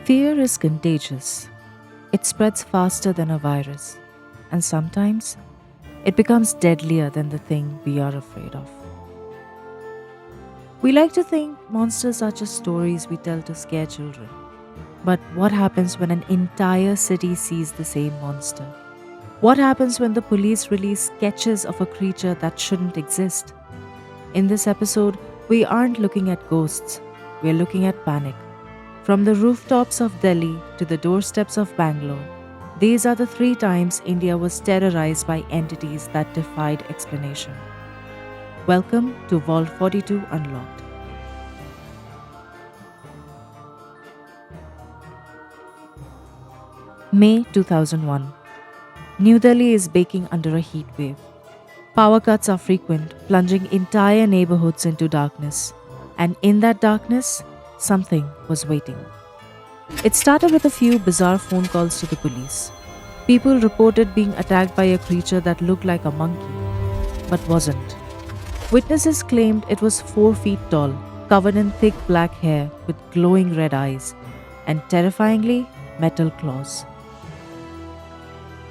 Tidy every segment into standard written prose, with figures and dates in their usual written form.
Fear is contagious. It spreads faster than a virus, and sometimes it becomes deadlier than the thing we are afraid of. We like to think monsters are just stories we tell to scare children. But what happens when an entire city sees the same monster? What happens when the police release sketches of a creature that shouldn't exist? In this episode, we aren't looking at ghosts, we're looking at panic. From the rooftops of Delhi to the doorsteps of Bangalore, these are the three times India was terrorized by entities that defied explanation. Welcome to Vault 42 Unlocked. May 2001. New Delhi is baking under a heat wave. Power cuts are frequent, plunging entire neighborhoods into darkness. And in that darkness, something was waiting. It started with a few bizarre phone calls to the police. People reported being attacked by a creature that looked like a monkey, but wasn't. Witnesses claimed it was 4 feet tall, covered in thick black hair with glowing red eyes, and terrifyingly metal claws.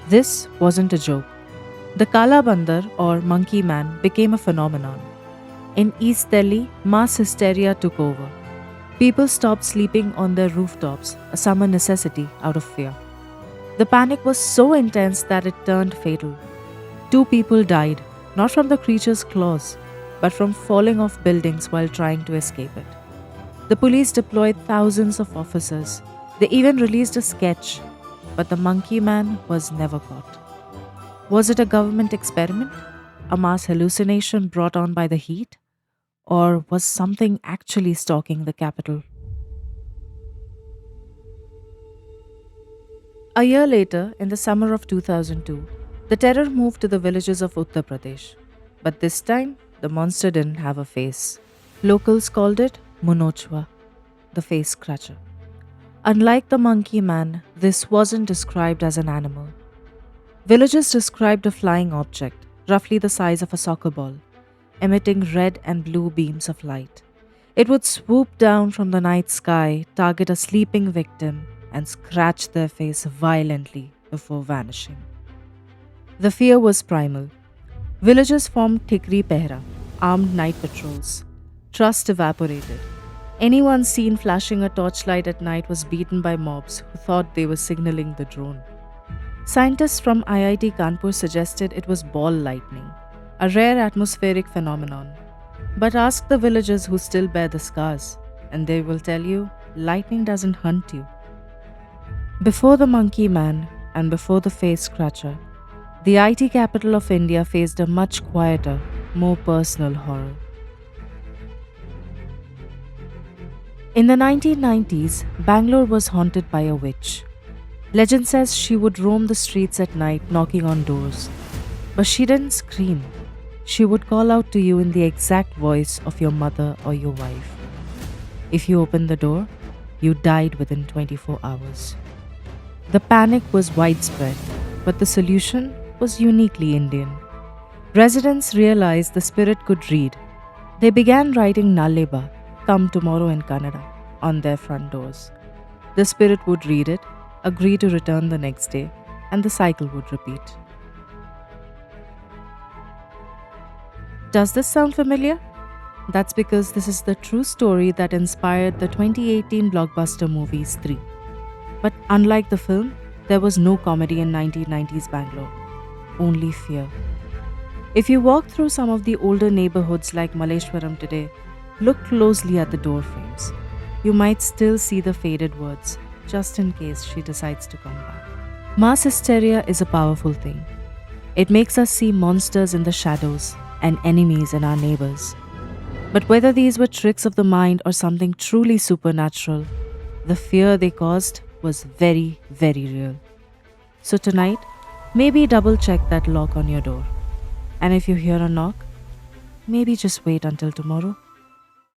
This wasn't a joke. The Kala Bandar or monkey man became a phenomenon. In East Delhi, mass hysteria took over. People stopped sleeping on their rooftops, a summer necessity out of fear. The panic was so intense that it turned fatal. 2 people died, not from the creature's claws, but from falling off buildings while trying to escape it. The police deployed thousands of officers. They even released a sketch, but the monkey man was never caught. Was it a government experiment? A mass hallucination brought on by the heat? Or was something actually stalking the capital? A year later, in the summer of 2002, the terror moved to the villages of Uttar Pradesh. But this time, the monster didn't have a face. Locals called it Muhnochwa, the face scratcher. Unlike the monkey man, this wasn't described as an animal. Villagers described a flying object, roughly the size of a soccer ball, emitting red and blue beams of light. It would swoop down from the night sky, target a sleeping victim, and scratch their face violently before vanishing. The fear was primal. Villagers formed Tikri Pehra, armed night patrols. Trust evaporated. Anyone seen flashing a torchlight at night was beaten by mobs who thought they were signaling the drone. Scientists from IIT Kanpur suggested it was ball lightning, a rare atmospheric phenomenon. But ask the villagers who still bear the scars, and they will tell you lightning doesn't hunt you. Before the monkey man and before the face scratcher, the IT capital of India faced a much quieter, more personal horror. In the 1990s, Bangalore was haunted by a witch. Legend says she would roam the streets at night knocking on doors. But she didn't scream. She would call out to you in the exact voice of your mother or your wife. If you opened the door, you died within 24 hours. The panic was widespread, but the solution was uniquely Indian. Residents realized the spirit could read. They began writing Nale Ba, come tomorrow in Kannada, on their front doors. The spirit would read it, agree to return the next day, and the cycle would repeat. Does this sound familiar? That's because this is the true story that inspired the 2018 blockbuster movie Stree. But unlike the film, there was no comedy in 1990s Bangalore, only fear. If you walk through some of the older neighborhoods like Malleshwaram today, look closely at the door frames. You might still see the faded words, just in case she decides to come back. Mass hysteria is a powerful thing. It makes us see monsters in the shadows and enemies in our neighbors. But whether these were tricks of the mind or something truly supernatural, the fear they caused was very, very real. So tonight, maybe double check that lock on your door. And if you hear a knock, maybe just wait until tomorrow.